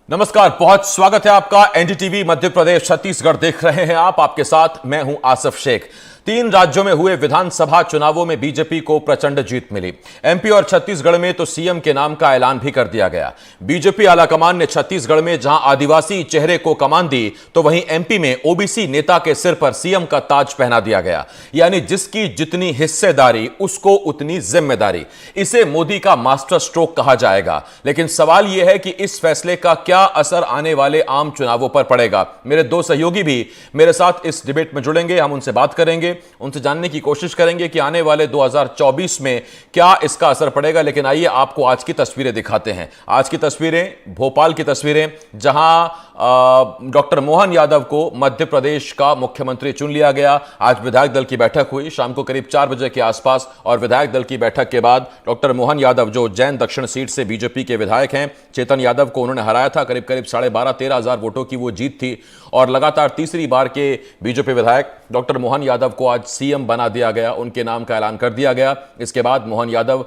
नमस्कार, बहुत स्वागत है आपका। एनडीटीवी मध्य प्रदेश छत्तीसगढ़ देख रहे हैं आप। आपके साथ मैं हूं आसिफ शेख। 3 राज्यों में हुए विधानसभा चुनावों में बीजेपी को प्रचंड जीत मिली। एमपी और छत्तीसगढ़ में तो सीएम के नाम का ऐलान भी कर दिया गया। बीजेपी आलाकमान ने छत्तीसगढ़ में जहां आदिवासी चेहरे को कमान दी, तो वहीं एमपी में ओबीसी नेता के सिर पर सीएम का ताज पहना दिया गया। यानी जिसकी जितनी हिस्सेदारी उसको उतनी जिम्मेदारी। इसे मोदी का मास्टर स्ट्रोक कहा जाएगा। लेकिन सवाल यह है कि इस फैसले का क्या असर आने वाले आम चुनावों पर पड़ेगा। मेरे 2 सहयोगी भी मेरे साथ इस डिबेट में जुड़ेंगे। हम उनसे बात करेंगे, उनसे जानने की कोशिश करेंगे कि आने वाले 2024 में क्या इसका असर पड़ेगा। लेकिन आइए आपको आज की तस्वीरें दिखाते हैं। आज की तस्वीरें भोपाल की तस्वीरें, जहां डॉक्टर मोहन यादव को मध्य प्रदेश का मुख्यमंत्री चुन लिया गया। आज विधायक दल की बैठक हुई शाम को करीब 4 बजे के आसपास, और विधायक दल की बैठक के बाद डॉक्टर मोहन यादव, जो उज्जैन दक्षिण सीट से बीजेपी के विधायक हैं, चेतन यादव को उन्होंने हराया था। करीब 12,500-13 हजार वोटों की वो जीत थी, और लगातार तीसरी बार के बीजेपी विधायक डॉक्टर मोहन यादव को आज सीएम बना दिया गया। उनके नाम का ऐलान कर दिया गया। इसके बाद मोहन यादव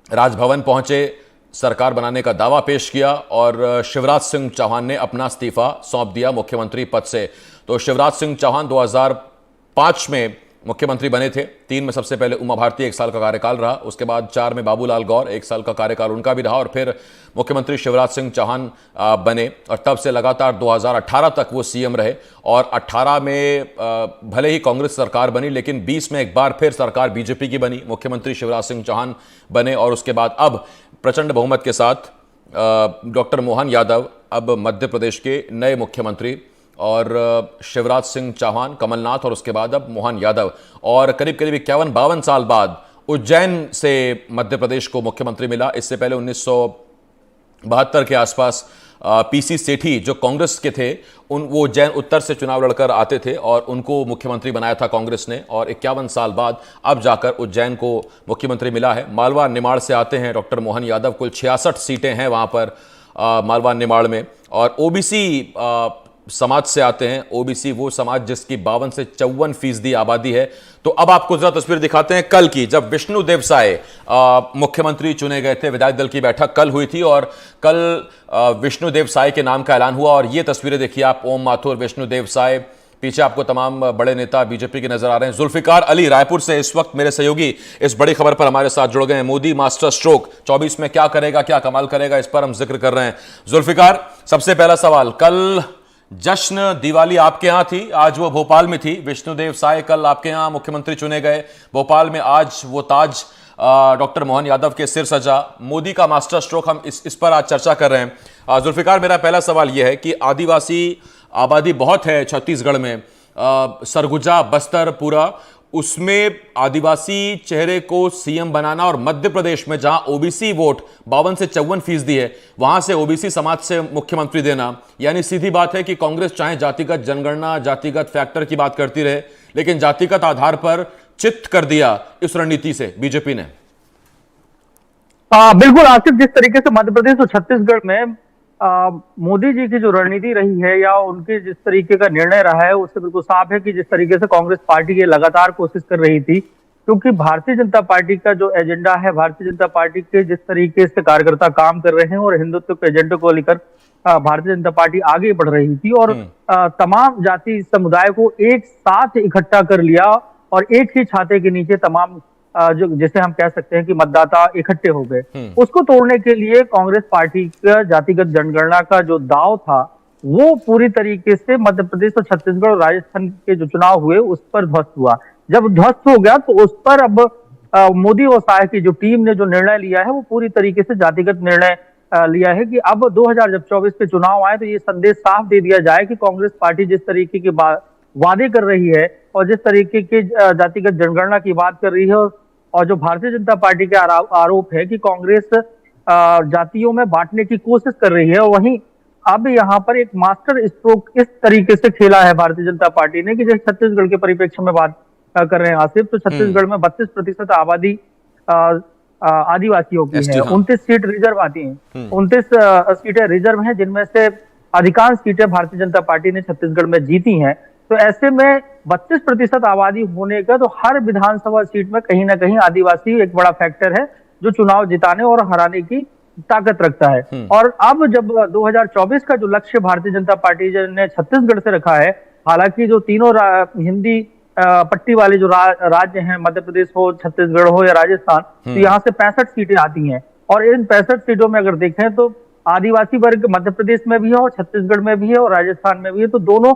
राजभवन पहुंचे, सरकार बनाने का दावा पेश किया, और शिवराज सिंह चौहान ने अपना इस्तीफा सौंप दिया मुख्यमंत्री पद से। तो शिवराज सिंह चौहान 2005 में मुख्यमंत्री बने थे। 3 में सबसे पहले उमा भारती 1 साल का कार्यकाल रहा, उसके बाद 4 में बाबूलाल गौर 1 साल का कार्यकाल उनका भी रहा, और फिर मुख्यमंत्री शिवराज सिंह चौहान बने, और तब से लगातार 2018 तक वो सीएम रहे। और 18 में भले ही कांग्रेस सरकार बनी, लेकिन 20 में एक बार फिर सरकार बीजेपी की बनी, मुख्यमंत्री शिवराज सिंह चौहान बने, और उसके बाद अब प्रचंड बहुमत के साथ डॉक्टर मोहन यादव अब मध्य प्रदेश के नए मुख्यमंत्री, और शिवराज सिंह चौहान, कमलनाथ, और उसके बाद अब मोहन यादव। और करीब 51-52 साल बाद उज्जैन से मध्य प्रदेश को मुख्यमंत्री मिला। इससे पहले 1972 के आसपास पीसी सेठी, जो कांग्रेस के थे, वो उज्जैन उत्तर से चुनाव लड़कर आते थे, और उनको मुख्यमंत्री बनाया था कांग्रेस ने। और 51 साल बाद अब जाकर उज्जैन को मुख्यमंत्री मिला है। मालवा निमाड़ से आते हैं डॉक्टर मोहन यादव। कुल 66 सीटें हैं वहां पर मालवा निमाड़ में, और ओबीसी समाज से आते हैं। ओबीसी वो समाज जिसकी 52 से 54% आबादी है। तो अब आपको जरा तस्वीर दिखाते हैं कल की, जब विष्णुदेव साय मुख्यमंत्री चुने गए थे। विधायक दल की बैठक कल हुई थी, और कल विष्णुदेव साय के नाम का ऐलान हुआ। और ये तस्वीरें देखिए आप, ओम माथुर, विष्णुदेव साय, पीछे आपको तमाम बड़े नेता बीजेपी के नजर आ रहे हैं। जुल्फिकार अली रायपुर से इस वक्त मेरे सहयोगी इस बड़ी खबर पर हमारे साथ जुड़ गए हैं। मोदी मास्टर स्ट्रोक 24 में क्या करेगा, क्या कमाल करेगा, इस पर हम जिक्र कर रहे हैं। जुल्फिकार, सबसे पहला सवाल, कल जश्न दिवाली आपके यहां थी, आज वो भोपाल में थी। विष्णुदेव साय कल आपके यहां मुख्यमंत्री चुने गए भोपाल में, आज वो ताज डॉक्टर मोहन यादव के सिर सजा। मोदी का मास्टर स्ट्रोक, हम इस पर आज चर्चा कर रहे हैं। जुल्फिकार, मेरा पहला सवाल यह है कि आदिवासी आबादी बहुत है छत्तीसगढ़ में, सरगुजा, बस्तर पूरा, उसमें आदिवासी चेहरे को सीएम बनाना, और मध्य प्रदेश में जहां ओबीसी वोट 52 से 54% है, वहां से ओबीसी समाज से मुख्यमंत्री देना, यानी सीधी बात है कि कांग्रेस चाहे जातिगत जनगणना, जातिगत फैक्टर की बात करती रहे, लेकिन जातिगत आधार पर चित कर दिया इस रणनीति से बीजेपी ने। बिल्कुल आसिफ, जिस तरीके से मध्य प्रदेश और छत्तीसगढ़ में मोदी जी की जो रणनीति रही है, या उनके जिस तरीके का निर्णय रहा है, उससे बिल्कुल साफ है कि जिस तरीके से कांग्रेस पार्टी ये लगातार कोशिश कर रही थी, क्योंकि भारतीय जनता पार्टी का जो एजेंडा है, भारतीय जनता पार्टी के जिस तरीके से कार्यकर्ता काम कर रहे हैं और हिंदुत्व के एजेंडे को लेकर भारतीय जनता पार्टी आगे बढ़ रही थी, और तमाम जाति समुदाय को एक साथ इकट्ठा कर लिया, और एक ही छाते के नीचे तमाम जो जैसे हम कह सकते हैं कि मतदाता इकट्ठे हो गए। उसको तोड़ने के लिए कांग्रेस पार्टी का जातिगत जनगणना का जो दांव था, वो पूरी तरीके से मध्य प्रदेश और छत्तीसगढ़ और राजस्थान के जो चुनाव हुए उस पर ध्वस्त हुआ। जब ध्वस्त हो गया तो उस पर अब मोदी और शाह की जो टीम ने जो निर्णय लिया है, वो पूरी तरीके से जातिगत निर्णय लिया है कि अब 2024 के चुनाव आए तो ये संदेश साफ दे दिया जाए कि कांग्रेस पार्टी जिस तरीके के वादे कर रही है, और जिस तरीके के जातिगत जनगणना की बात कर रही है, और जो भारतीय जनता पार्टी के आरोप है कि कांग्रेस जातियों में बांटने की कोशिश कर रही है, और वहीं अब यहाँ पर एक मास्टर स्ट्रोक इस तरीके से खेला है भारतीय जनता पार्टी ने कि जैसे छत्तीसगढ़ के परिप्रेक्ष्य में बात कर रहे हैं आसिफ, तो छत्तीसगढ़ में 32% आबादी आदिवासियों की है। 29 सीट रिजर्व आती हैं, 29 सीटें रिजर्व हैं, जिनमें से अधिकांश सीटें भारतीय जनता पार्टी ने छत्तीसगढ़ में जीती हैं। तो ऐसे में 32% आबादी होने का, तो हर विधानसभा सीट में कहीं ना कहीं आदिवासी एक बड़ा फैक्टर है जो चुनाव जिताने और हराने की ताकत रखता है। और अब जब 2024 का जो लक्ष्य भारतीय जनता पार्टी ने छत्तीसगढ़ से रखा है, हालांकि जो तीनों हिंदी पट्टी वाले जो राज्य हैं, मध्य प्रदेश हो, छत्तीसगढ़ हो या राजस्थान, तो यहाँ से 65 सीटें आती हैं। और इन 65 सीटों में अगर देखें तो आदिवासी वर्ग मध्य प्रदेश में भी है और छत्तीसगढ़ में भी है और राजस्थान में भी है। तो दोनों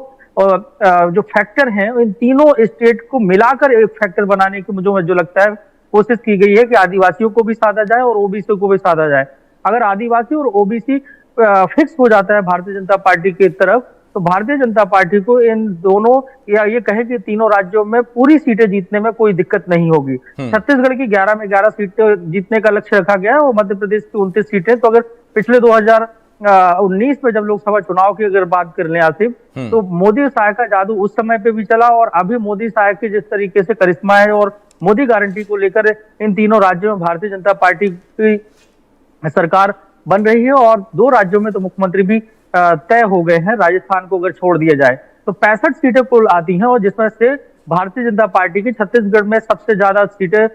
जो फैक्टर हैं, इन तीनों स्टेट को मिलाकर एक फैक्टर बनाने की मुझे जो लगता है कोशिश की गई है कि आदिवासियों को भी साधा जाए और ओबीसी को भी साधा जाए। अगर आदिवासी और ओबीसी फिक्स हो जाता है भारतीय जनता पार्टी की तरफ, तो भारतीय जनता पार्टी को इन दोनों या ये कहे कि तीनों राज्यों में पूरी सीटें जीतने में कोई दिक्कत नहीं होगी। छत्तीसगढ़ की 11 में 11 सीटें जीतने का लक्ष्य रखा गया है और मध्य प्रदेश की 29 सीटें। तो अगर पिछले 2019 में जब लोकसभा चुनाव की अगर बात कर लें आसिफ, तो मोदी साय का जादू उस समय पे भी चला और अभी मोदी साय के जिस तरीके से करिश्मा है और मोदी गारंटी को लेकर इन तीनों राज्यों में भारतीय जनता पार्टी की सरकार बन रही है और 2 राज्यों में तो मुख्यमंत्री भी तय हो गए हैं। राजस्थान को अगर छोड़ दिया जाए तो 65 सीटें कुल आती हैं और जिसमें से भारतीय जनता पार्टी की छत्तीसगढ़ में सबसे ज्यादा सीटें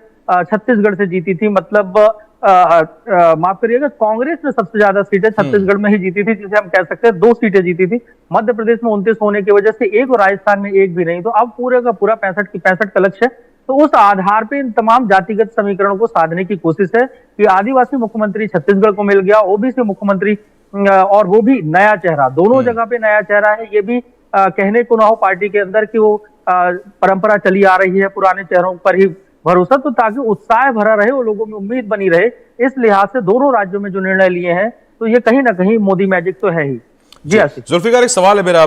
छत्तीसगढ़ से जीती थी। मतलब माफ करिएगा, कांग्रेस ने सबसे ज्यादा सीटें छत्तीसगढ़ में ही जीती थी, जिसे हम कह सकते हैं 2 सीटें जीती थी। मध्य प्रदेश में 29 होने की वजह से 1 और राजस्थान में 1 भी नहीं। तो अब पूरे का पूरा 65 की 65 का लक्ष्य है। तो उस आधार पे इन तमाम जातिगत समीकरणों को साधने की कोशिश है कि आदिवासी मुख्यमंत्री छत्तीसगढ़ को मिल गया, ओबीसी मुख्यमंत्री और वो भी नया चेहरा, दोनों जगह पे नया चेहरा है। ये भी कहने को ना हो पार्टी के अंदर कि वो परंपरा चली आ रही है पुराने चेहरों पर ही भरोसा, तो ताकि उत्साह भरा रहे और लोगों में उम्मीद बनी रहे। इस लिहाज से दोनों राज्यों में जो निर्णय लिए हैं, तो ये कहीं ना कहीं मोदी मैजिक तो है ही। जी जुल्फिकार, एक सवाल है मेरा।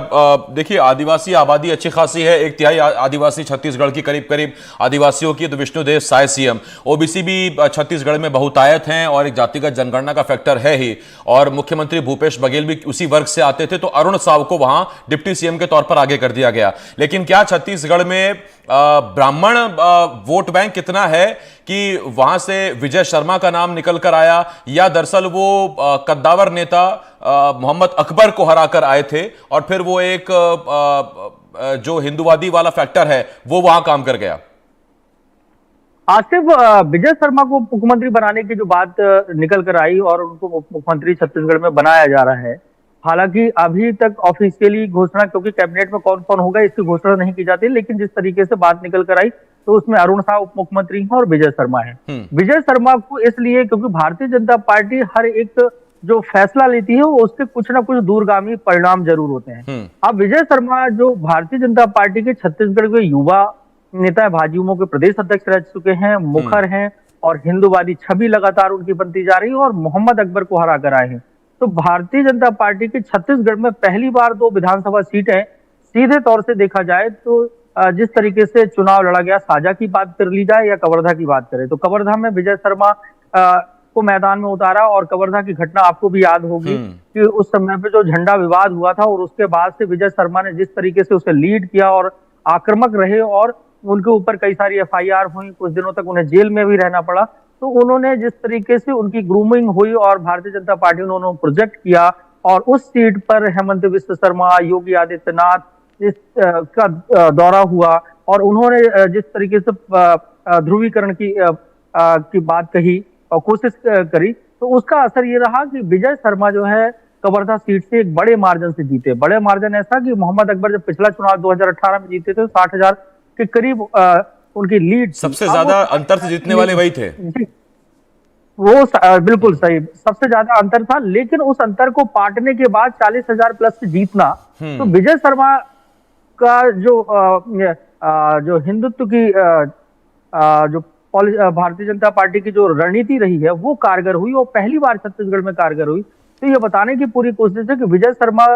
देखिए, आदिवासी आबादी अच्छी खासी है, 1/3 आदिवासी छत्तीसगढ़ की, करीब करीब आदिवासियों की तो विष्णुदेव साय सीएम। ओबीसी भी छत्तीसगढ़ में बहुतायत हैं और एक जातिगत जनगणना का फैक्टर है ही। और मुख्यमंत्री भूपेश बघेल भी उसी वर्ग से आते थे, तो अरुण साव को वहां डिप्टी सीएम के तौर पर आगे कर दिया गया। लेकिन क्या छत्तीसगढ़ में ब्राह्मण वोट बैंक कितना है कि वहां से विजय शर्मा का नाम निकल कर आया, या दरअसल वो कद्दावर नेता मोहम्मद अकबर को हराकर आए थे और फिर वो एक जो हिंदूवादी वाला फैक्टर है वो वहां काम कर गया? आसिफ, विजय शर्मा को मुख्यमंत्री बनाने की जो बात निकल कर आई और उनको मुख्यमंत्री छत्तीसगढ़ में बनाया जा रहा है, हालांकि अभी तक ऑफिशियली घोषणा, क्योंकि कैबिनेट में कौन कौन होगा इसकी घोषणा नहीं की जाती, लेकिन जिस तरीके से बात निकल कर आई तो उसमें अरुण साह उप मुख्यमंत्री हैं और विजय शर्मा है। विजय शर्मा को इसलिए क्योंकि भारतीय जनता पार्टी हर एक जो फैसला लेती है वो उसके कुछ ना कुछ दूरगामी परिणाम जरूर होते हैं। अब विजय शर्मा जो भारतीय जनता पार्टी के छत्तीसगढ़ के युवा नेता भाजयुमो के प्रदेश अध्यक्ष रह चुके हैं, मुखर हैं और हिंदूवादी छवि लगातार उनकी बनती जा रही है और मोहम्मद अकबर को हरा कर आए हैं। तो भारतीय जनता पार्टी के छत्तीसगढ़ में पहली बार 2 विधानसभा सीटें सीधे तौर से देखा जाए तो जिस तरीके से चुनाव लड़ा गया, साझा की बात कर ली जाए या कवर्धा की बात करें, तो कवर्धा में विजय शर्मा को मैदान में उतारा और कवर्धा की घटना आपको भी याद होगी कि उस समय पे जो झंडा विवाद हुआ था और उसके बाद से विजय शर्मा ने जिस तरीके से उसे लीड किया और आक्रामक रहे और उनके ऊपर कई सारी एफआईआर हुई, कुछ दिनों तक उन्हें जेल में भी रहना पड़ा। तो उन्होंने जिस तरीके से उनकी ग्रूमिंग हुई और भारतीय जनता पार्टी ने उन्होंने प्रोजेक्ट किया और उस सीट पर हेमंत बिस्व शर्मा, योगी आदित्यनाथ का दौरा हुआ और उन्होंने जिस तरीके से ध्रुवीकरण की बात कही और कोशिश करी, तो उसका असर ये रहा कि विजय शर्मा जो है कवर्धा सीट से एक बड़े मार्जिन से जीते। बड़े मार्जिन ऐसा कि मोहम्मद अकबर जब पिछला चुनाव 2018 में जीते थे, 60,000 के करीब उनकी लीड, सबसे ज्यादा अंतर से जीतने वाले वही थे। वो बिल्कुल सही, सबसे ज्यादा अंतर था। लेकिन उस अंतर को पाटने के बाद 40,000 प्लस से जीतना, तो विजय शर्मा का जो हिंदुत्व की जो भारतीय जनता पार्टी की जो रणनीति रही है वो कारगर हुई और पहली बार छत्तीसगढ़ में कारगर हुई। तो ये बताने की पूरी कोशिश है कि विजय शर्मा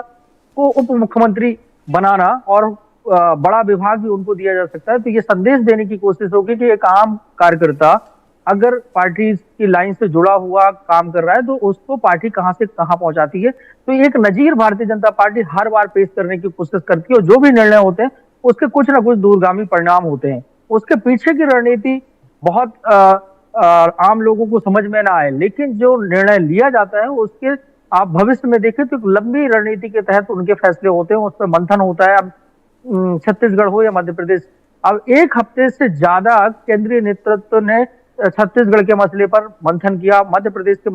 को उप मुख्यमंत्री बनाना और बड़ा विभाग भी उनको दिया जा सकता है। तो ये संदेश देने की कोशिश होगी कि एक आम कार्यकर्ता अगर पार्टी की लाइन से जुड़ा हुआ काम कर रहा है तो उसको पार्टी कहां से कहां पहुंचाती है। तो एक नजीर भारतीय जनता पार्टी हर बार पेश करने की कोशिश करती है और जो भी निर्णय होते हैं उसके कुछ ना कुछ दूरगामी परिणाम होते हैं। उसके पीछे की रणनीति बहुत आम लोगों को समझ में ना आए, लेकिन जो निर्णय लिया जाता है उसके आप भविष्य में देखें तो एक लंबी रणनीति के तहत उनके फैसले होते हैं, उस पर मंथन होता है। अब छत्तीसगढ़ हो या मध्य प्रदेश, अब 1 हफ्ते से ज्यादा केंद्रीय नेतृत्व ने छत्तीसगढ़ के मसले पर मंथन किया, मध्य प्रदेश के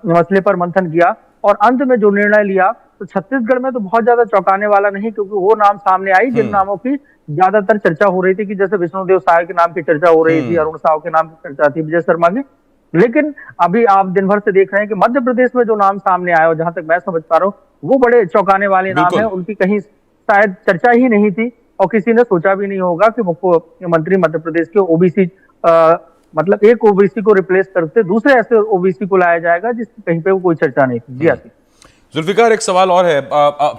मसले पर मंथन किया और अंत में जो निर्णय लिया तो छत्तीसगढ़ में तो बहुत ज्यादा चौंकाने वाला नहीं, क्योंकि वो नाम सामने आई जिन नामों की ज्यादातर चर्चा हो रही थी, कि जैसे विष्णुदेव साय के नाम की चर्चा हो रही थी, अरुण साव के नाम की चर्चा थी, विजय शर्मा की। लेकिन अभी आप दिन भर से देख रहे हैं कि मध्य प्रदेश में जो नाम सामने आया, और जहां तक मैं समझ पा रहा हूँ वो बड़े चौंकाने वाले नाम है, उनकी कहीं शायद चर्चा ही नहीं थी और किसी ने सोचा भी नहीं होगा कि मुख्यमंत्री मध्य प्रदेश के ओबीसी मतलब एक ओबीसी को रिप्लेस करते दूसरे ऐसे ओबीसी को लाया जाएगा जिसकी कहीं पे कोई चर्चा नहीं थी। जी आसिफ। जुल्फिकार, एक सवाल और है।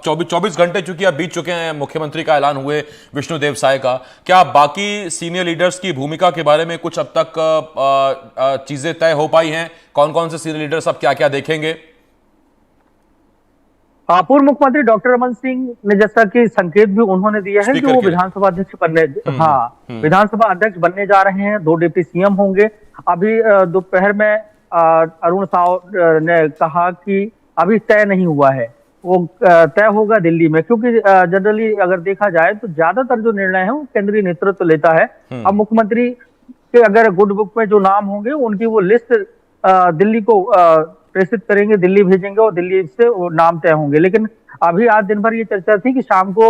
24 घंटे चूंकि अब बीत चुके हैं मुख्यमंत्री का ऐलान हुए विष्णुदेव साय का, क्या बाकी सीनियर लीडर्स की भूमिका के बारे में कुछ अब तक चीजें तय हो पाई हैं? कौन कौन से सीनियर लीडर्स अब क्या क्या देखेंगे? पूर्व मुख्यमंत्री डॉक्टर रमन सिंह ने जैसा कि संकेत भी उन्होंने दिया है कि वो विधानसभा अध्यक्ष बनने विधानसभा अध्यक्ष बनने जा रहे हैं। 2 डिप्टी सीएम होंगे। अभी दोपहर में अरुण साव ने कहा कि अभी तय नहीं हुआ है, वो तय होगा दिल्ली में, क्योंकि जनरली अगर देखा जाए तो ज्यादातर जो निर्णय है वो केंद्रीय नेतृत्व लेता है। अब मुख्यमंत्री के अगर गुड बुक में जो नाम होंगे उनकी वो लिस्ट दिल्ली को प्रेषित करेंगे, दिल्ली भेजेंगे और दिल्ली से वो नाम तय होंगे। लेकिन अभी आज दिन भर ये चर्चा थी कि शाम को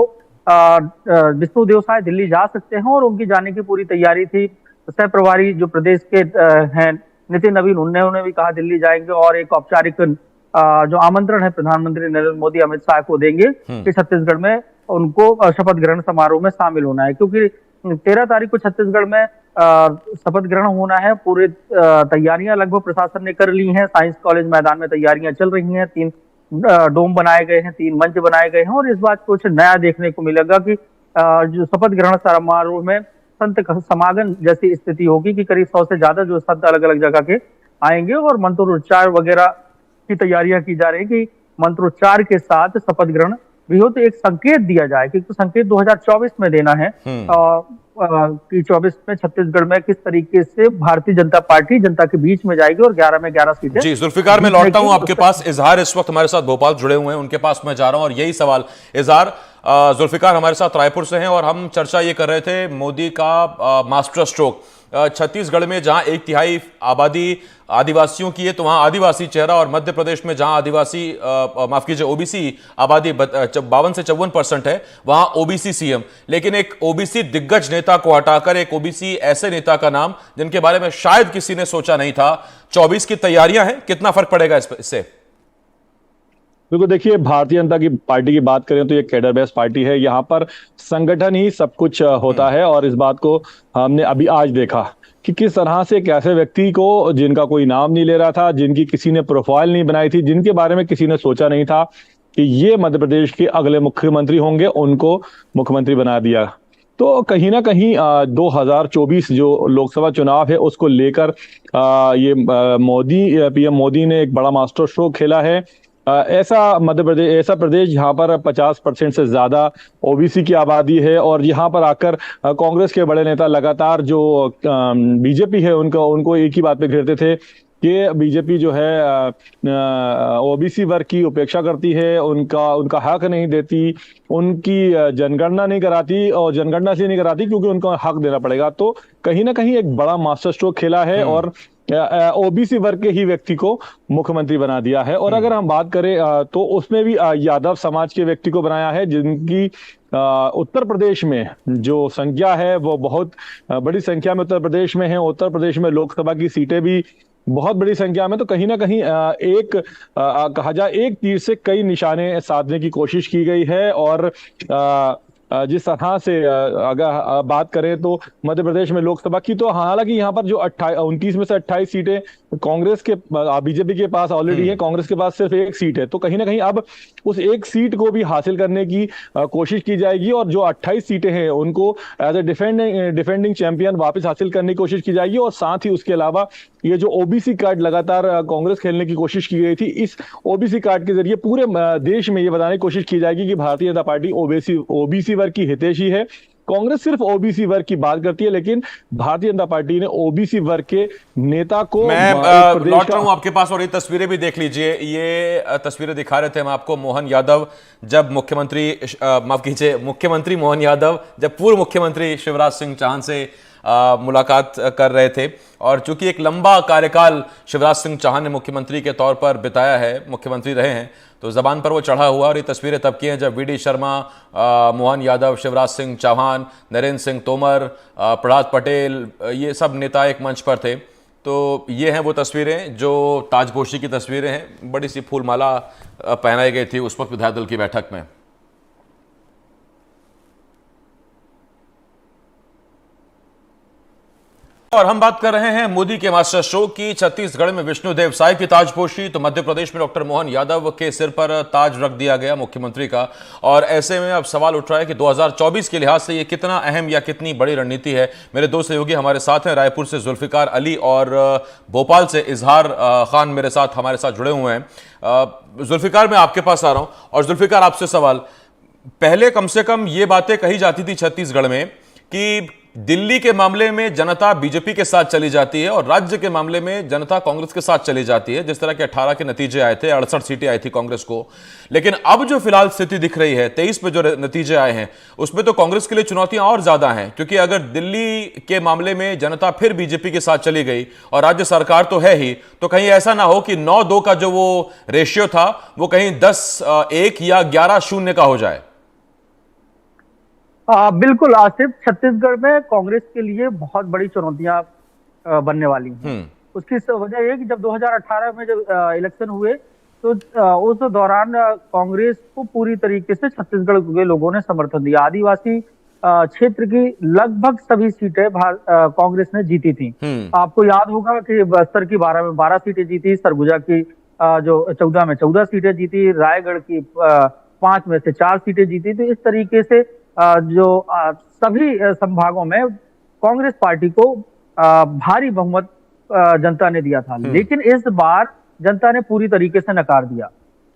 विष्णुदेव साय दिल्ली जा सकते हैं और उनकी जाने की पूरी तैयारी थी। सह प्रभारी जो प्रदेश के हैं नितिन नवीन, उन्होंने भी कहा दिल्ली जाएंगे और एक औपचारिक जो आमंत्रण है प्रधानमंत्री नरेंद्र मोदी अमित शाह को देंगे कि छत्तीसगढ़ में उनको शपथ ग्रहण समारोह में शामिल होना है, क्योंकि 13 तारीख को छत्तीसगढ़ में शपथ ग्रहण होना है। पूरे तैयारियां लगभग प्रशासन ने कर ली हैं। साइंस कॉलेज मैदान में तैयारियां चल रही हैं। 3 डोम बनाए गए हैं, 3 मंच बनाए गए हैं और इस बात कुछ नया देखने को मिलेगा कि जो शपथ ग्रहण समारोह में संत समागम जैसी स्थिति होगी कि करीब 100 से ज्यादा जो संत अलग अलग जगह के आएंगे और मंत्रोच्चार वगैरह की तैयारियां की जा रही है कि मंत्रोच्चार के साथ शपथ ग्रहण भी हो, तो एक संकेत दिया जाए, क्योंकि संकेत 2024 में देना है कि 24 में छत्तीसगढ़ में किस तरीके से भारतीय जनता पार्टी जनता के बीच में जाएगी और 11 में 11 सीटें। जी जुल्फिकार, मैं लौटता हूं आपके पास। इजहार इस वक्त हमारे साथ भोपाल जुड़े हुए हैं, उनके पास मैं जा रहा हूं और यही सवाल। इजहार, जुल्फिकार हमारे साथ रायपुर से हैं और हम चर्चा ये कर रहे थे मोदी का मास्टर स्ट्रोक। छत्तीसगढ़ में जहां 1/3 आबादी आदिवासियों की है तो वहां आदिवासी चेहरा, और मध्य प्रदेश में जहां आदिवासी माफ कीजिए ओबीसी आबादी 52 से 54% है, वहां ओबीसी सीएम। लेकिन एक ओबीसी दिग्गज नेता को हटाकर एक ओबीसी ऐसे नेता का नाम जिनके बारे में शायद किसी ने सोचा नहीं था। 24 की तैयारियां हैं, कितना फर्क पड़ेगा इससे? बिल्कुल, देखिए भारतीय जनता की पार्टी की बात करें तो ये कैडर बेस्ड पार्टी है। यहाँ पर संगठन ही सब कुछ होता है और इस बात को हमने अभी आज देखा कि किस तरह से एक ऐसे व्यक्ति को जिनका कोई नाम नहीं ले रहा था, जिनकी किसी ने प्रोफाइल नहीं बनाई थी, जिनके बारे में किसी ने सोचा नहीं था कि ये मध्य प्रदेश के अगले मुख्यमंत्री होंगे, उनको मुख्यमंत्री बना दिया। तो कहीं ना कहीं 2024 जो लोकसभा चुनाव है उसको लेकर ये पीएम मोदी ने एक बड़ा मास्टर स्ट्रोक खेला है। ऐसा मध्य प्रदेश, ऐसा प्रदेश जहां पर 50% से ज्यादा ओबीसी की आबादी है और यहाँ पर आकर कांग्रेस के बड़े नेता लगातार जो बीजेपी है उनको एक ही बात पे घेरते थे कि बीजेपी जो है ओबीसी वर्ग की उपेक्षा करती है, उनका हक नहीं देती, उनकी जनगणना नहीं कराती और जनगणना इसलिए नहीं कराती क्योंकि उनको हक देना पड़ेगा। तो कहीं ना कहीं एक बड़ा मास्टर स्ट्रोक खेला है और ओबीसी वर्ग के ही व्यक्ति को मुख्यमंत्री बना दिया है। और अगर हम बात करें तो उसमें भी यादव समाज के व्यक्ति को बनाया है, जिनकी उत्तर प्रदेश में जो संख्या है वो बहुत बड़ी संख्या में उत्तर प्रदेश में है। उत्तर प्रदेश में लोकसभा की सीटें भी बहुत बड़ी संख्या में। तो कहीं ना कहीं कहा जाए एक तीर से कई निशाने साधने की कोशिश की गई है। और जिस तरह से अगर बात करें तो मध्य प्रदेश में लोकसभा की, तो हालांकि यहाँ पर जो 29 में से 28 सीटें कांग्रेस के बीजेपी के पास ऑलरेडी है, कांग्रेस के पास सिर्फ 1 सीट है। तो कहीं ना कहीं अब उस 1 सीट को भी हासिल करने की कोशिश की जाएगी और जो 28 सीटें हैं उनको एज ए डिफेंडिंग चैंपियन वापस हासिल करने की कोशिश की जाएगी। और साथ ही उसके अलावा ये जो ओबीसी कार्ड लगातार कांग्रेस खेलने की कोशिश की गई थी, इस ओबीसी कार्ड के जरिए पूरे देश में ये बताने की कोशिश की जाएगी कि भारतीय जनता पार्टी ओबीसी वर्ग की हितैषी है। कांग्रेस सिर्फ ओबीसी वर्ग की बात करती है, लेकिन भारतीय जनता पार्टी ने ओबीसी वर्ग के नेता को। मैं लौट रहा हूं आपके पास और ये तस्वीरें भी देख लीजिए। ये तस्वीरें दिखा रहे थे हम आपको। मोहन यादव जब मुख्यमंत्री, माफ कीजिए, मुख्यमंत्री मोहन यादव जब पूर्व मुख्यमंत्री शिवराज सिंह चौहान से मुलाकात कर रहे थे। और चूंकि एक लंबा कार्यकाल शिवराज सिंह चौहान ने मुख्यमंत्री के तौर पर बिताया है, मुख्यमंत्री रहे हैं, तो जबान पर वो चढ़ा हुआ। और ये तस्वीरें तब की हैं जब वी.डी. शर्मा, मोहन यादव, शिवराज सिंह चौहान, नरेंद्र सिंह तोमर, प्रहलाद पटेल, ये सब नेता एक मंच पर थे। तो ये हैं वो तस्वीरें जो ताजपोशी की तस्वीरें हैं। बड़ी सी फूलमाला पहनाई गई थी उस वक्त विधायक दल की बैठक में। और हम बात कर रहे हैं मोदी के मास्टर शो की। छत्तीसगढ़ में विष्णुदेव साय की ताजपोशी, तो मध्य प्रदेश में डॉक्टर मोहन यादव के सिर पर ताज रख दिया गया मुख्यमंत्री का। और ऐसे में अब सवाल उठ रहा है कि 2024 के लिहाज से ये कितना अहम या कितनी बड़ी रणनीति है। मेरे दो सहयोगी हमारे साथ हैं, रायपुर से जुल्फिकार अली और भोपाल से इजहार खान मेरे साथ हमारे साथ जुड़े हुए हैं। जुल्फिकार, मैं आपके पास आ रहा हूं। और जुल्फिकार, आपसे सवाल, पहले कम से कम ये बातें कही जाती थी छत्तीसगढ़ में कि दिल्ली के मामले में जनता बीजेपी के साथ चली जाती है और राज्य के मामले में जनता कांग्रेस के साथ चली जाती है। जिस तरह के 18 के नतीजे आए थे, 68 सीटें आई थी कांग्रेस को। लेकिन अब जो फिलहाल स्थिति दिख रही है, 23 पे जो नतीजे आए हैं, उसमें तो कांग्रेस के लिए चुनौतियां और ज्यादा हैं। क्योंकि अगर दिल्ली के मामले में जनता फिर बीजेपी के साथ चली गई और राज्य सरकार तो है ही, तो कहीं ऐसा ना हो कि 9-2 का जो वो रेशियो था वो कहीं 10-1 या 11-0 का हो जाए। बिल्कुल आसिफ, छत्तीसगढ़ में कांग्रेस के लिए बहुत बड़ी चुनौतियां बनने वाली हैं। उसकी वजह यह कि जब 2018 में जब इलेक्शन हुए तो उस दौरान कांग्रेस को पूरी तरीके से छत्तीसगढ़ के लोगों ने समर्थन दिया। आदिवासी क्षेत्र की लगभग सभी सीटें कांग्रेस ने जीती थी। आपको याद होगा कि बस्तर की 12 में 12 सीटें जीती, सरगुजा की जो 14 में 14 सीटें जीती, रायगढ़ की 5 में से 4 सीटें जीती। तो इस तरीके से जो सभी संभागों में कांग्रेस पार्टी को भारी बहुमत जनता ने दिया था। लेकिन इस बार जनता ने पूरी तरीके से नकार दिया।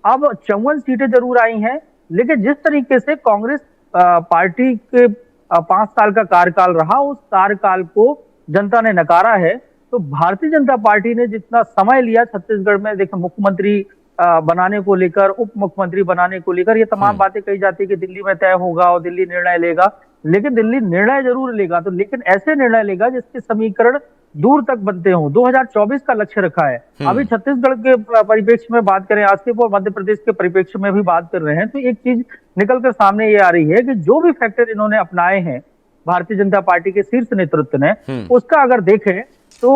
अब 54 सीटें जरूर आई हैं, लेकिन जिस तरीके से कांग्रेस पार्टी के 5 साल का कार्यकाल रहा, उस कार्यकाल को जनता ने नकारा है। तो भारतीय जनता पार्टी ने जितना समय लिया छत्तीसगढ़ में, देखिए, मुख्यमंत्री बनाने को लेकर, उप मुख्यमंत्री बनाने को लेकर, ये तमाम बातें कही जाती है कि दिल्ली में तय होगा और दिल्ली निर्णय लेगा। लेकिन दिल्ली निर्णय जरूर लेगा, तो लेकिन ऐसे निर्णय लेगा जिसके समीकरण दूर तक बनते हों। 2024 का लक्ष्य रखा है। अभी छत्तीसगढ़ के परिप्रेक्ष्य में बात करें आसिफ, और मध्य प्रदेश के परिप्रेक्ष्य में भी बात कर रहे हैं, तो एक चीज निकलकर सामने ये आ रही है कि जो भी फैक्टर इन्होंने अपनाए हैं भारतीय जनता पार्टी के शीर्ष नेतृत्व ने, उसका अगर देखें तो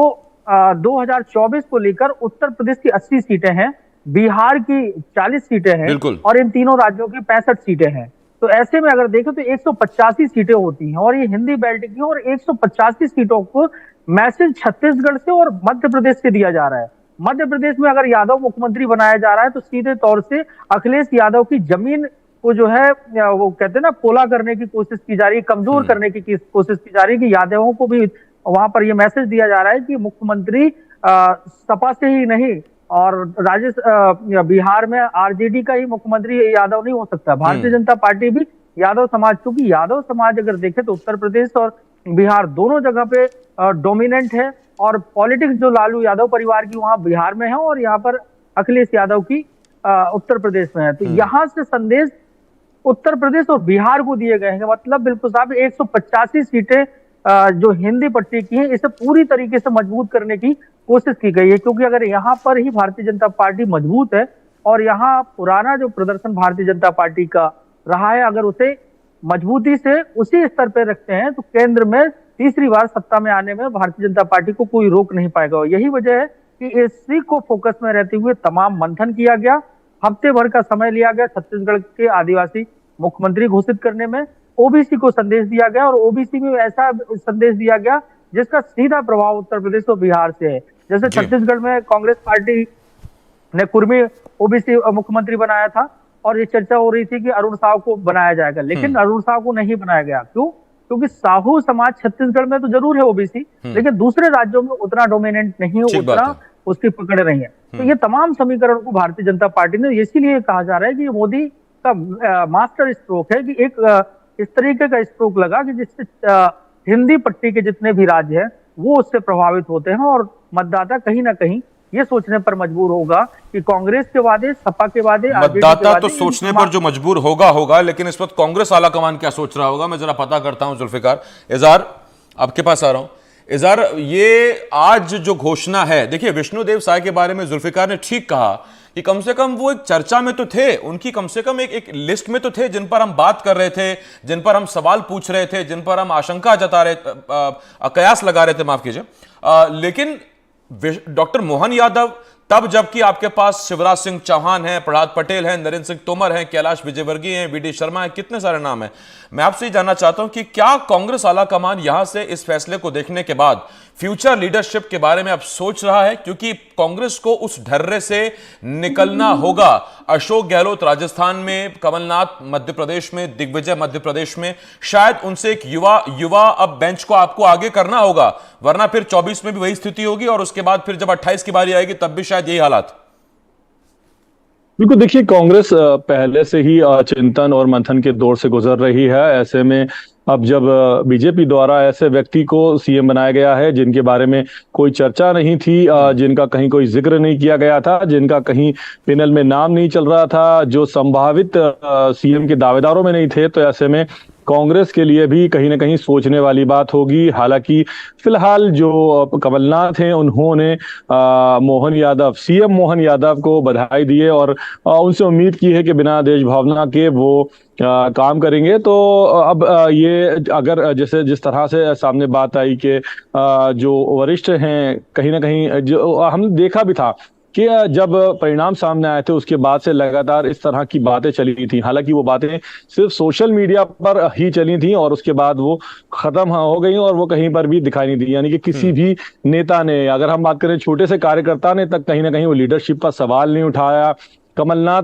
2024 को लेकर उत्तर प्रदेश की 80 सीटें हैं, बिहार की 40 सीटें हैं और इन तीनों राज्यों की 65 सीटें हैं। तो ऐसे में अगर देखें तो 185 सीटें होती हैं और ये हिंदी बेल्ट की, और 185 सीटों को मैसेज छत्तीसगढ़ से और मध्य प्रदेश से दिया जा रहा है। मध्य प्रदेश में अगर यादव मुख्यमंत्री बनाया जा रहा है तो सीधे तौर से अखिलेश यादव की जमीन को जो है, वो कहते हैं ना, पोला करने की कोशिश की जा रही है, कमजोर करने की कोशिश की जा रही है। कि यादवों को भी वहां पर यह मैसेज दिया जा रहा है कि मुख्यमंत्री सपा से ही नहीं, और बिहार में आरजेडी का ही मुख्यमंत्री यादव नहीं हो सकता। भारतीय जनता पार्टी भी यादव समाज, क्योंकि यादव समाज अगर देखें तो उत्तर प्रदेश और बिहार दोनों जगह पे डोमिनेंट है, और पॉलिटिक्स जो लालू यादव परिवार की वहां बिहार में है और यहाँ पर अखिलेश यादव की उत्तर प्रदेश में है। तो यहाँ से संदेश उत्तर प्रदेश और बिहार को दिए गए हैं। मतलब बिल्कुल साहब, 185 सीटें जो हिंदी पट्टी की है, इसे पूरी तरीके से मजबूत करने की कोशिश की गई है। क्योंकि अगर यहाँ पर ही भारतीय जनता पार्टी मजबूत है और यहाँ पुराना जो प्रदर्शन भारतीय जनता पार्टी का रहा है, अगर उसे मजबूती से उसी स्तर पर रखते हैं, तो केंद्र में तीसरी बार सत्ता में आने में भारतीय जनता पार्टी को कोई रोक नहीं पाएगा। यही वजह है कि इसी को फोकस में रहते हुए तमाम मंथन किया गया। हफ्ते भर का समय लिया गया छत्तीसगढ़ के आदिवासी मुख्यमंत्री घोषित करने में। ओबीसी को संदेश दिया गया, और ओबीसी में ऐसा संदेश दिया गया जिसका सीधा प्रभाव उत्तर प्रदेश और बिहार से है। जैसे छत्तीसगढ़ में कांग्रेस पार्टी ने कुर्मी ओबीसी मुख्यमंत्री बनाया था, और ये चर्चा हो रही थी कि अरुण साव को बनाया जाएगा, लेकिन अरुण साव को नहीं बनाया गया। क्यों? क्योंकि साहू समाज छत्तीसगढ़ में तो जरूर है ओबीसी, लेकिन दूसरे राज्यों में उतना डोमिनेंट नहीं है, उतना उसकी पकड़ नहीं है। तो ये तमाम समीकरण को भारतीय जनता पार्टी ने, इसीलिए कहा जा रहा है कि मोदी का मास्टर स्ट्रोक है कि एक इस तरीके का स्ट्रोक लगा कि जिससे हिंदी पट्टी के जितने भी राज्य हैं वो उससे प्रभावित होते हैं, और मतदाता कहीं ना कहीं ये सोचने पर मजबूर होगा कि कांग्रेस के वादे, सपा के वादे, मतदाता तो सोचने पर जो मजबूर होगा, लेकिन इस वक्त कांग्रेस आला कमान क्या सोच रहा होगा, मैं जरा पता करता हूं। जुल्फिकार, इजहार, आपके पास आ रहा हूं। इजहार, ये आज जो घोषणा है, देखिए विष्णुदेव साय के बारे में जुल्फिकार ने ठीक कहा कि कम से कम वो एक चर्चा में तो थे, उनकी कम से कम एक लिस्ट में तो थे जिन पर हम बात कर रहे थे, जिन पर हम सवाल पूछ रहे थे, जिन पर हम आशंका जता रहे, कयास लगा रहे थे, माफ कीजिए। लेकिन डॉक्टर मोहन यादव, तब जबकि आपके पास शिवराज सिंह चौहान हैं, प्रहलाद पटेल हैं, नरेंद्र सिंह तोमर हैं, कैलाश विजयवर्गीय हैं, वीडी शर्मा हैं, कितने सारे नाम हैं। मैं आपसे जानना चाहता हूं कि क्या कांग्रेस आला कमान यहां से इस फैसले को देखने के बाद फ्यूचर लीडरशिप के बारे में अब सोच रहा है, क्योंकि कांग्रेस को उस ढर्रे से निकलना होगा। अशोक गहलोत राजस्थान में, कमलनाथ मध्य प्रदेश में, दिग्विजय मध्य प्रदेश में, शायद उनसे एक युवा अब बेंच को आपको आगे करना होगा, वरना फिर 24 में भी वही स्थिति होगी और उसके बाद फिर जब 28 की बारी आएगी तब भी शायद यही हालात। बिल्कुल, देखिए कांग्रेस पहले से ही चिंतन और मंथन के दौर से गुजर रही है। ऐसे में अब जब बीजेपी द्वारा ऐसे व्यक्ति को सीएम बनाया गया है जिनके बारे में कोई चर्चा नहीं थी, जिनका कहीं कोई जिक्र नहीं किया गया था, जिनका कहीं पैनल में नाम नहीं चल रहा था, जो संभावित सीएम के दावेदारों में नहीं थे, तो ऐसे में कांग्रेस के लिए भी कहीं ना कहीं सोचने वाली बात होगी। हालांकि फिलहाल जो कमलनाथ हैं उन्होंने सीएम मोहन यादव को बधाई दी है और उनसे उम्मीद की है कि बिना देश भावना के वो काम करेंगे। तो अब ये अगर जैसे जिस तरह से सामने बात आई कि जो वरिष्ठ हैं, कहीं ना कहीं जो हमने देखा भी था कि जब परिणाम सामने आए थे उसके बाद से लगातार इस तरह की बातें चली थी। हालांकि वो बातें सिर्फ सोशल मीडिया पर ही चली थी और उसके बाद वो खत्म हो गई और वो कहीं पर भी दिखाई नहीं दी। यानी कि किसी भी नेता ने, अगर हम बात करें छोटे से कार्यकर्ता ने तक, कहीं ना कहीं वो लीडरशिप पर सवाल नहीं उठाया, कमलनाथ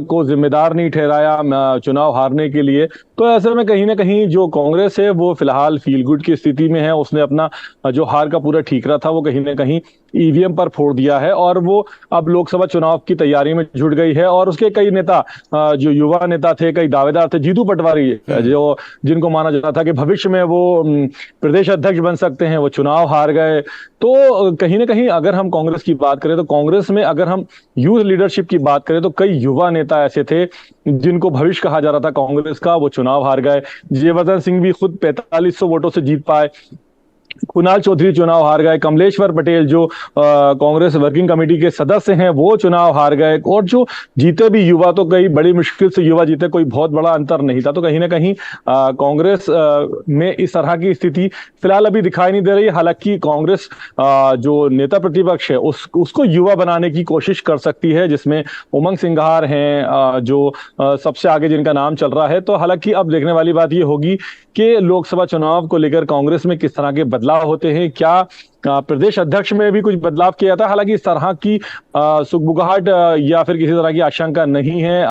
को जिम्मेदार नहीं ठहराया चुनाव हारने के लिए। तो ऐसे में कहीं ना कहीं जो कांग्रेस है वो फिलहाल फील गुड की स्थिति में है। उसने अपना जो हार का पूरा ठीकरा था वो कहीं ना कहीं ईवीएम पर फोड़ दिया है और वो अब लोकसभा चुनाव की तैयारी में जुट गई है। और उसके कई नेता, जो युवा नेता थे, कई दावेदार थे, जीतू पटवारी जो जिनको माना जाता था कि भविष्य में वो प्रदेश अध्यक्ष बन सकते हैं, वो चुनाव हार गए। तो कहीं ना कहीं अगर हम कांग्रेस की बात करें तो कांग्रेस में अगर हम यूथ लीडरशिप की बात करें तो कई युवा नेता ऐसे थे जिनको भविष्य कहा जा रहा था कांग्रेस का, वो चुनाव हार गए। जयवर्धन सिंह भी खुद 4500 वोटों से जीत पाए, कुणाल चौधरी चुनाव हार गए, कमलेश्वर पटेल जो कांग्रेस वर्किंग कमेटी के सदस्य हैं वो चुनाव हार गए, और जो जीते भी युवा तो कई बड़ी मुश्किल से युवा जीते, कोई बहुत बड़ा अंतर नहीं था। तो कहीं ना कहीं कांग्रेस में इस तरह की स्थिति फिलहाल अभी दिखाई नहीं दे रही। हालांकि कांग्रेस जो नेता प्रतिपक्ष है उसको युवा बनाने की कोशिश कर सकती है, जिसमें उमंग सिंघार हैं जो सबसे आगे जिनका नाम चल रहा है। तो हालांकि अब देखने वाली बात यह होगी कि लोकसभा चुनाव को लेकर कांग्रेस में किस तरह के बदलाव होते हैं। क्या प्रदेश अध्यक्ष में भी कुछ बदलाव किया था? हालांकि इस तरह की सुगबुगाहट या फिर किसी तरह की आशंका नहीं है।